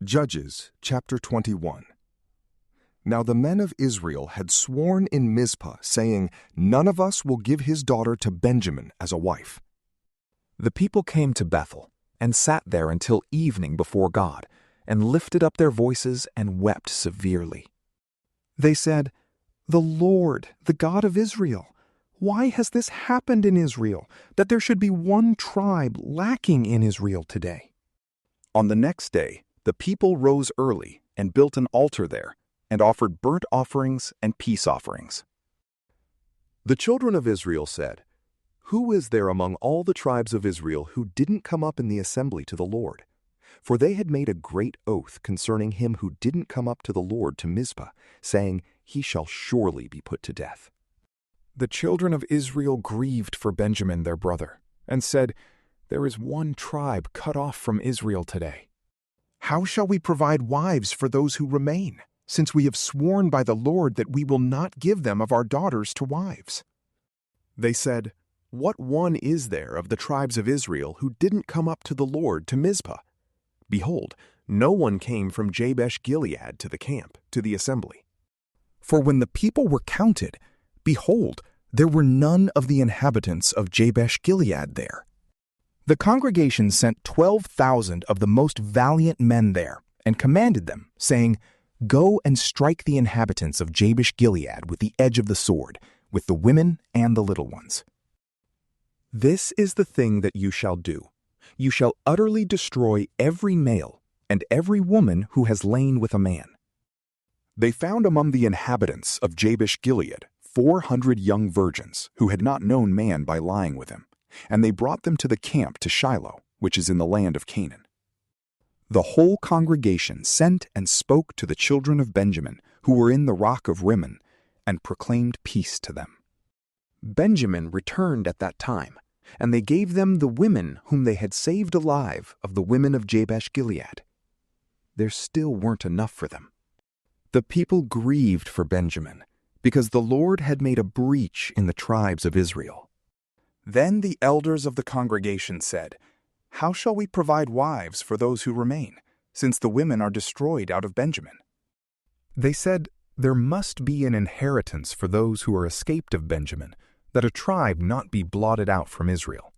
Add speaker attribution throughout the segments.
Speaker 1: Judges chapter 21. Now the men of Israel had sworn in Mizpah, saying, "None of us will give his daughter to Benjamin as a wife."
Speaker 2: The people came to Bethel and sat there until evening before God, and lifted up their voices and wept severely. They said, "The Lord, the God of Israel, why has this happened in Israel, that there should be one tribe lacking in Israel today?"
Speaker 3: On the next day, the people rose early and built an altar there, and offered burnt offerings and peace offerings. The children of Israel said, "Who is there among all the tribes of Israel who didn't come up in the assembly to the Lord?" For they had made a great oath concerning him who didn't come up to the Lord to Mizpah, saying, "He shall surely be put to death."
Speaker 2: The children of Israel grieved for Benjamin their brother, and said, "There is one tribe cut off from Israel today.
Speaker 4: How shall we provide wives for those who remain, since we have sworn by the Lord that we will not give them of our daughters to wives?"
Speaker 3: They said, "What one is there of the tribes of Israel who didn't come up to the Lord to Mizpah? Behold, no one came from Jabesh-Gilead to the camp, to the assembly."
Speaker 1: For when the people were counted, behold, there were none of the inhabitants of Jabesh-Gilead there. The congregation sent 12,000 of the most valiant men there, and commanded them, saying, "Go and strike the inhabitants of Jabesh-Gilead with the edge of the sword, with the women and the little ones."
Speaker 3: This is the thing that you shall do. You shall utterly destroy every male and every woman who has lain with a man. They found among the inhabitants of Jabesh-Gilead 400 young virgins who had not known man by lying with him, and they brought them to the camp to Shiloh, which is in the land of Canaan. The whole congregation sent and spoke to the children of Benjamin, who were in the rock of Rimmon, and proclaimed peace to them. Benjamin returned at that time, and they gave them the women whom they had saved alive of the women of Jabesh-Gilead. There still weren't enough for them. The people grieved for Benjamin, because the Lord had made a breach in the tribes of Israel. Then the elders of the congregation said, "How shall we provide wives for those who remain, since the women are destroyed out of Benjamin?"
Speaker 1: They said, "There must be an inheritance for those who are escaped of Benjamin, that a tribe not be blotted out from Israel.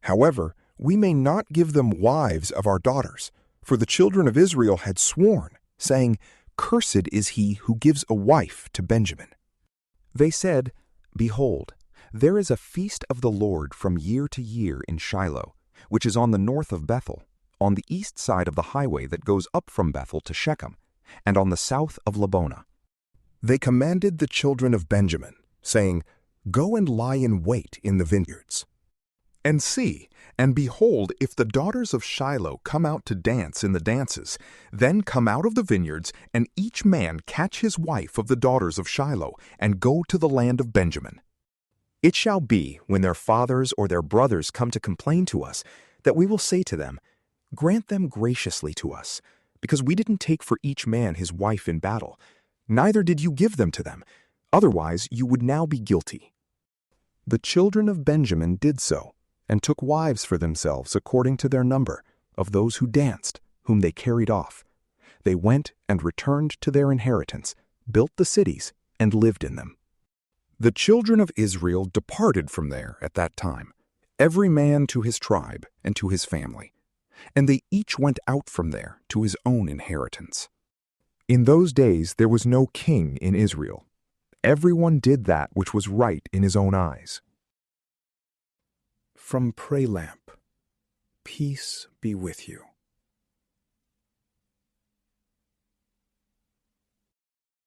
Speaker 1: However, we may not give them wives of our daughters, for the children of Israel had sworn, saying, 'Cursed is he who gives a wife to Benjamin.'" They said, "Behold, there is a feast of the Lord from year to year in Shiloh, which is on the north of Bethel, on the east side of the highway that goes up from Bethel to Shechem, and on the south of Lebonah." They commanded the children of Benjamin, saying, "Go and lie in wait in the vineyards. And see, and behold, if the daughters of Shiloh come out to dance in the dances, then come out of the vineyards, and each man catch his wife of the daughters of Shiloh, and go to the land of Benjamin. It shall be, when their fathers or their brothers come to complain to us, that we will say to them, 'Grant them graciously to us, because we didn't take for each man his wife in battle, neither did you give them to them, otherwise you would now be guilty.'" The children of Benjamin did so, and took wives for themselves according to their number, of those who danced, whom they carried off. They went and returned to their inheritance, built the cities, and lived in them. The children of Israel departed from there at that time, every man to his tribe and to his family, and they each went out from there to his own inheritance. In those days there was no king in Israel. Everyone did that which was right in his own eyes.
Speaker 4: From PrayLamp, peace be with you.